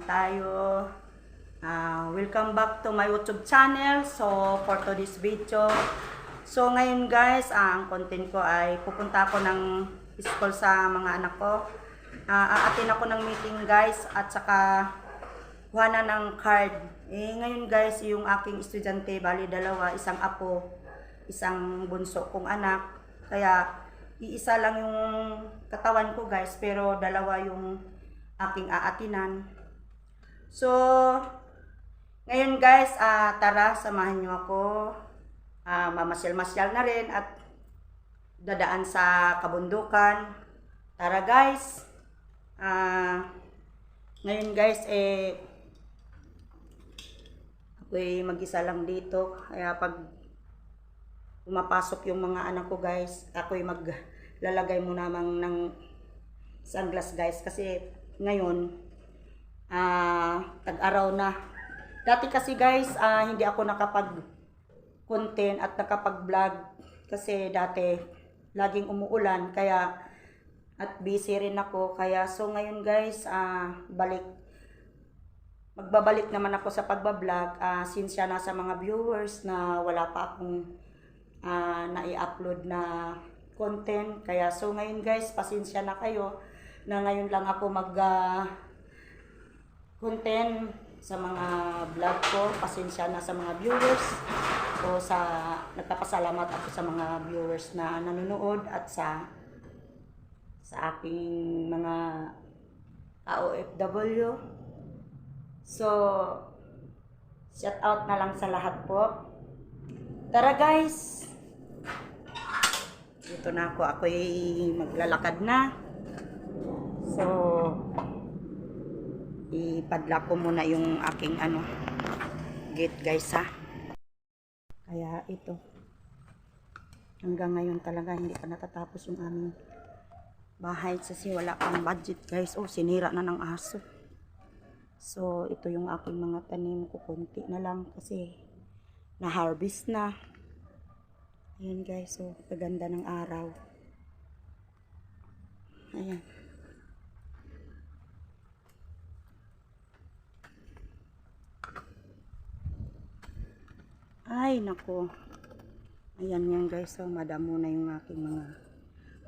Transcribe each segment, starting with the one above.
tayo. Welcome back to my YouTube channel. So, for today's video. So, ngayon guys, ang content ko ay pupunta ako ng school sa mga anak ko. Aatin ako ng meeting guys at saka kuhanan ng card. Ngayon guys, yung aking estudyante, bali dalawa, isang apo, isang bunso kong anak. Kaya, iisa lang yung katawan ko guys, pero dalawa yung aking aatinan. So, ngayon guys, tara, samahan nyo ako. Mamasyal-masyal na rin at dadaan sa kabundukan. Tara guys. Ngayon guys, ako'y mag-isa lang dito. Kaya pag pumapasok yung mga anak ko guys, ako'y maglalagay mo namang ng sunglass guys. Kasi ngayon, tag-araw na. Dati kasi guys, hindi ako nakapag-content at nakapag-vlog. Kasi dati, laging umuulan. Kaya, at busy rin ako. Kaya, so ngayon guys, magbabalik naman ako sa pagbablog. Since siya nasa mga viewers na wala pa akong na-i-upload na content. Kaya, so ngayon guys, pasensya na kayo na ngayon lang ako content sa mga vlog ko. Pasensya na sa mga viewers. So nagpapasalamat ako sa mga viewers na nanonood at sa aking mga OFW. So shout out na lang sa lahat po. Tara guys. Dito na ako. Ako'y maglalakad na. So ipadlock ko muna yung aking gate guys ha. Kaya ito, hanggang ngayon talaga hindi pa natatapos yung aming bahay kasi wala pang budget guys. Sinira na ng aso. So ito yung aking mga tanim ko, konti na lang kasi na harvest na. Ayan guys, so kaganda ng araw. Ayan. Ay, nako. Ayan yan guys. So, madamo na yung aking mga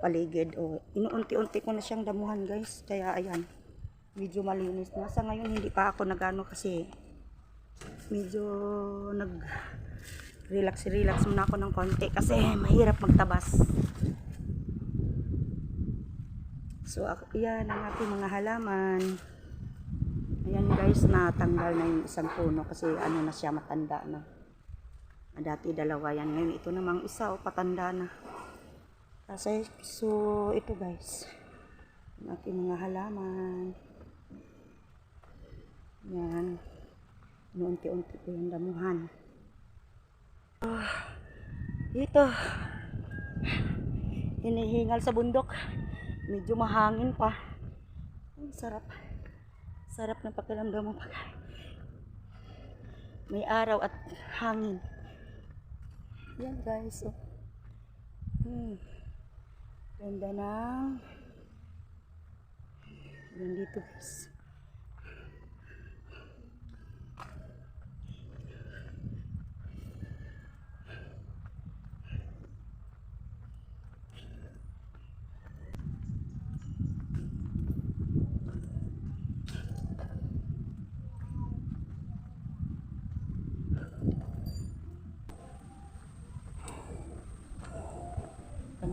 paligid. Inuunti-unti ko na siyang damuhan guys. Kaya ayan. Medyo malinis na. Sa ngayon hindi pa ako nagano kasi medyo nag-relax muna ako ng konti. Kasi mahirap magtabas. So, ayan ang aking mga halaman. Ayan guys, natanggal na yung isang puno kasi na siya, matanda na. Dati dalawa yan. Ngayon ito namang isa patanda na. Kasi, so ito guys. Ang aking mga halaman. Yan. Unti-unti ko yung damuhan. Ito. Hinihingal sa bundok. Medyo mahangin pa. Ang sarap. Sarap ng pakiramdam mo pag may araw at hangin. Yan guys, ganda na. Yan dito guys.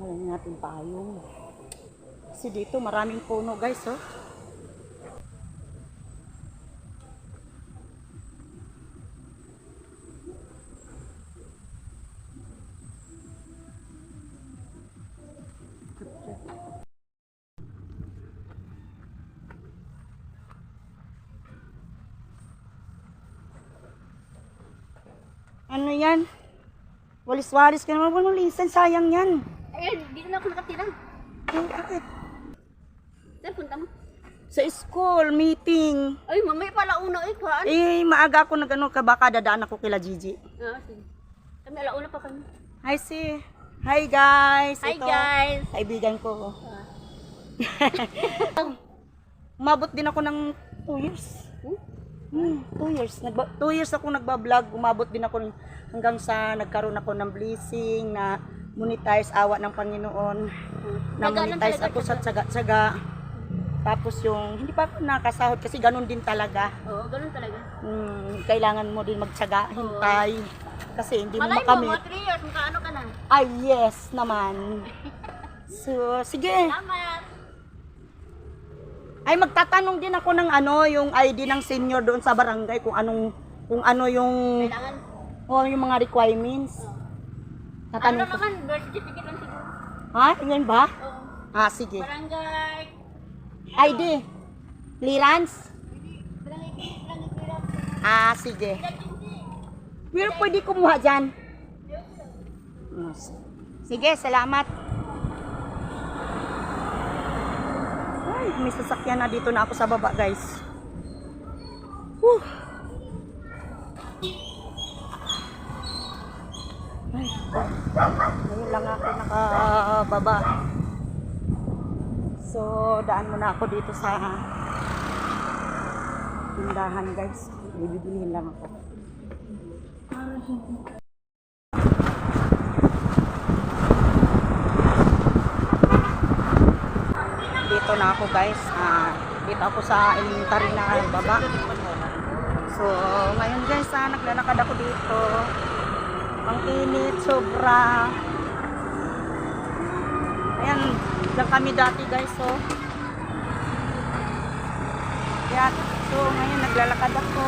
Lang natin payong. Kasi dito maraming puno guys, Ano yan? Walis-walis ka naman. Walang lisan, sayang yan. Dito na ako nakatira. Bakit? Saan punta mo? Sa school, meeting. Ay, mamaya pala una ikuhaan. Maaga ako ka baka dadaan ako kila Gigi. Sige. Kami alauna pa kami. Hi guys. Hi Ito, guys. kaibigan ko. Umabot din ako ng 2 years. 2 years. 2 years ako nagba-vlog. Umabot din ako hanggang sa nagkaroon ako ng blessing na monetize, awa ng Panginoon. Na monetize ako sa tsaga-tsaga. Tapos yung, hindi pa ako nakasahod kasi ganun din talaga. Oo, ganun talaga. Kailangan mo din magtsaga, hintay. Kasi hindi mo Malay mo, makamit. mga 3 years, makaano ka na. Ay, yes naman. So, sige. Salamat. Ay, magtatanong din ako ng ano, yung ID ng senior doon sa barangay kung ano yung Kailangan. yung mga requirements. Ano Tatanong ko. naman, birth certificate lang siguro. Ha? Yan ba? Oo. Sige. Barangay. ID. Clearance? Barangay. Sige. Pero pwede kumuha dyan. Sige, salamat. Ay, may sasakyan na dito na ako sa baba, guys. Whew. Ay, ngayon lang ako nakababa. So, daan muna ako dito sa tindahan, guys. Bibilihin lang ako. Dito na ako, guys. Dito ako sa elementary na baba. So, ngayon, guys, naglalakad ako dito. Ang init, sobra. Ayan, dyan kami dati, guys. So, yan. So, ngayon naglalakad ako.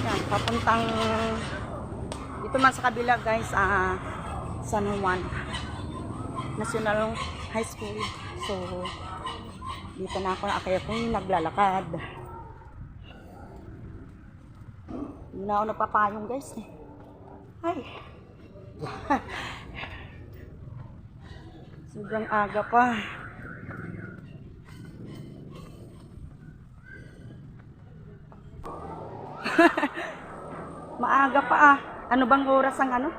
Yan, papuntang dito man sa kabila, guys, San Juan National High School. So, dito na ako, kaya ako naglalakad. Hindi na ako nagpapayong, guys. Ay. Sobrang aga pa. Maaga pa. Ano bang oras ang ano?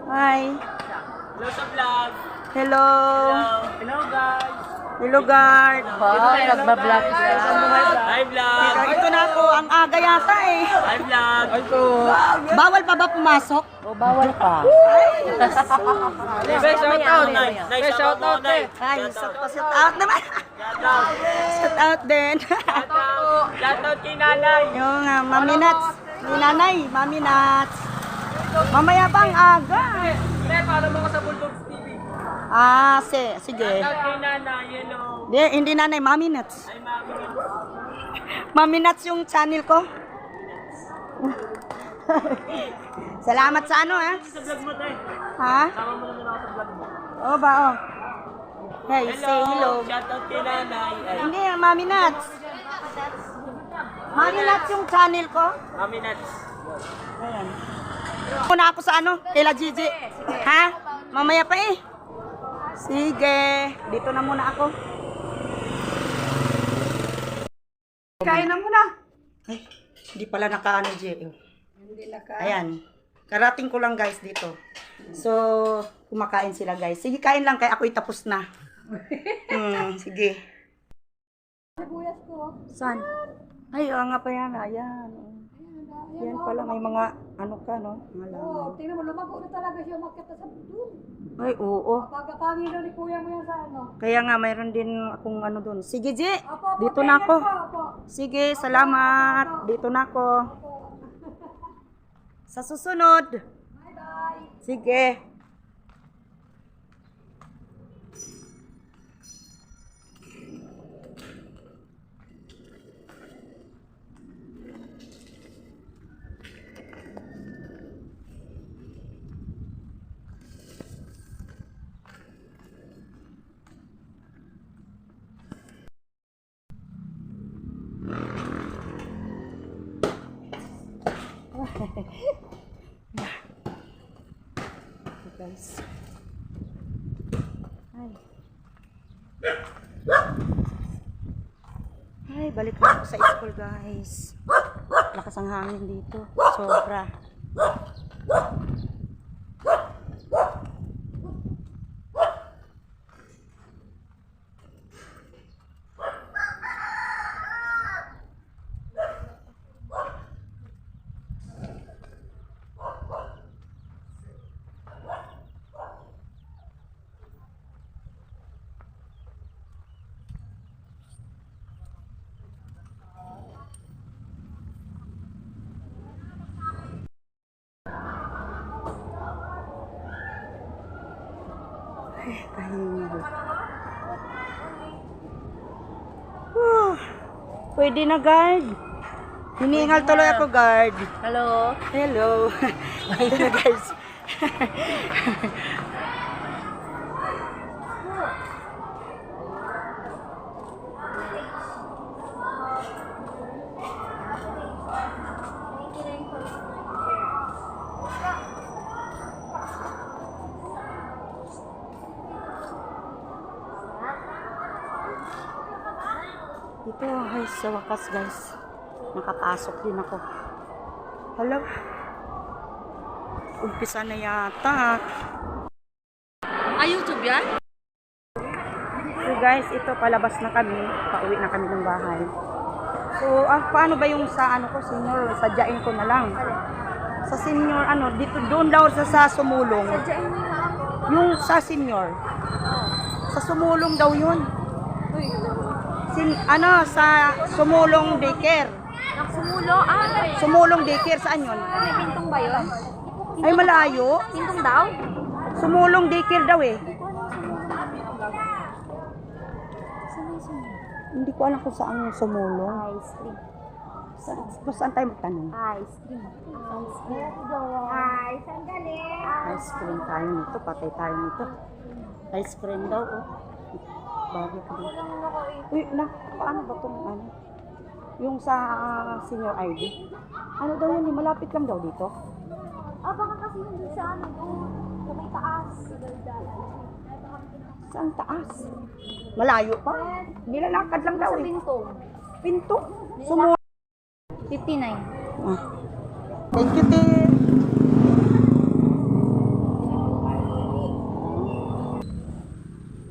Hi. Hello sa vlog. Hello. Hello guys. Hello, guard. Nagba-vlog siya. Hi vlog. Ito na ako. Ang aga yata eh. Hi vlog. Bawal pa ba pumasok? Bawal pa. Best shout out. Nice shout out. Ay, shout out naman. Shout out din. Shout out kay nanay. Yung Mami Nuts. Ni nanay, Mami Nuts. Mamaya pa ang aga. Pre, para mo ko sa Bulldogs TV. Sige. Shout out kay nanay. Hello. Hindi nanay, Mami Nuts. Ay mami. Mami Nuts yung channel ko. Salamat sa ano, Sa vlog mo tayo. Ha? Sama mo naman ako sa vlog mo. Oo ba, Hey, say hello. Shout out kay nanay. Ay, Hindi, Mami Nuts. Mami Nuts yung channel ko. Mami Nuts. Ayan. Muna ako sa ano, kay La Gigi. Ha? Mamaya pa eh. Sige. Dito na muna ako. Kain na muna. Ay, hindi pala nakaano, Gigi. Hindi naka. Ayan. Karating ko lang, guys, dito. So, kumakain sila, guys. Sige, kain lang, kaya ako'y tapos na. Sige. Saan? Ay, nga pa yan. Ayan. Yan pala, may mga ano ka, no? Oo, tingnan mo, lumago na talaga siya makita sa doon. Ay, oo. Pagkapangin na ni kuya mo yan sa ano. Kaya nga, mayroon din akong ano doon. Sige, Ji. Apo, Dito na ako. Apo. Sige, salamat. Dito na ako. Sa susunod. Bye-bye. Sige. Guys. Ay, balik na ako sa school, guys. Lakas ang hangin dito. Sobra. Pwede na, guard. Hinihingal tuloy ako, guard. Hello. Hello. Pwede na, guys. Ito, ay, sa wakas, guys. Nakapasok din ako. Hello? Umpisa na yata. YouTube yan? So guys, ito palabas na kami. Pauwi na kami ng bahay. So, paano ba yung sa ano ko, senior? Sadyain ko na lang. Sa senior, ano, dito, doon daw sa sumulong. Sadyain mo lang. Yung sa senior. Sa sumulong daw yun. Sa sumulong daycare. Nagsumulo? Sumulong daycare, saan yun? May pintong ba yun? Ay, malayo. Pintong daw? Sumulong daycare daw eh. Hindi ko alam kung saan yung sumulong. Ice cream. Saan tayo magtanong? Ice cream. Ice cream. Ay, sandali. Ice cream tayo nito. Patay tayo nito. Ice cream daw oh. Bagay ko dito. Uy, paano ba itong ano? Yung sa senior ID. Ano daw yun? Malapit lang daw dito. Baka kasi hindi sa ano doon. Sa may taas. Sa daldal. Saan taas? Malayo pa? Nilalakad lang daw Sa eh. pintong. Pinto. Sumulong. 59. Ah. Thank you, Tim.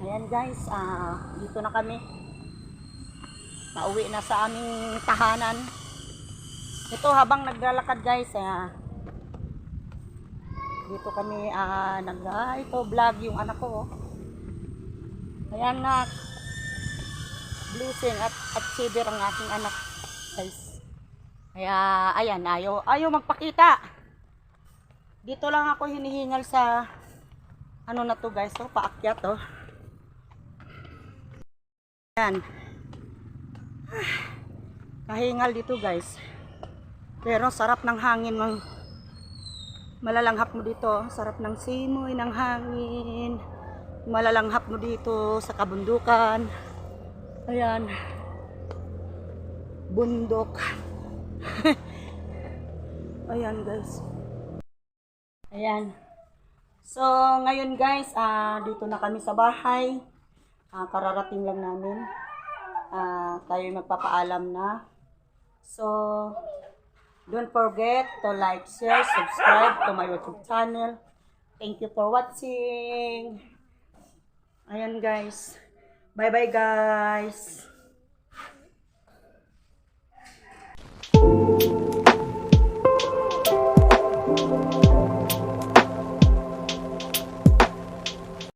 Ayan guys, dito na kami. Pauwi na sa aming tahanan. Ito habang naglalakad guys, dito kami ito vlog yung anak ko. Ayan na. Blessing at Saber ang aking anak guys. Kaya ayan, ayaw magpakita. Dito lang ako hinihingal sa ano na to guys, paakyat to. Ayan. Kahingal dito guys. Pero sarap ng hangin malalanghap mo dito. Sarap ng simoy ng hangin. Malalanghap mo dito sa kabundukan. Ayan. Bundok. Ayan guys. Ayan. So ngayon guys, dito na kami sa bahay. Kararating lang namin. Tayo magpapaalam na. So, don't forget to like, share, subscribe to my YouTube channel. Thank you for watching. Ayan guys. Bye bye guys.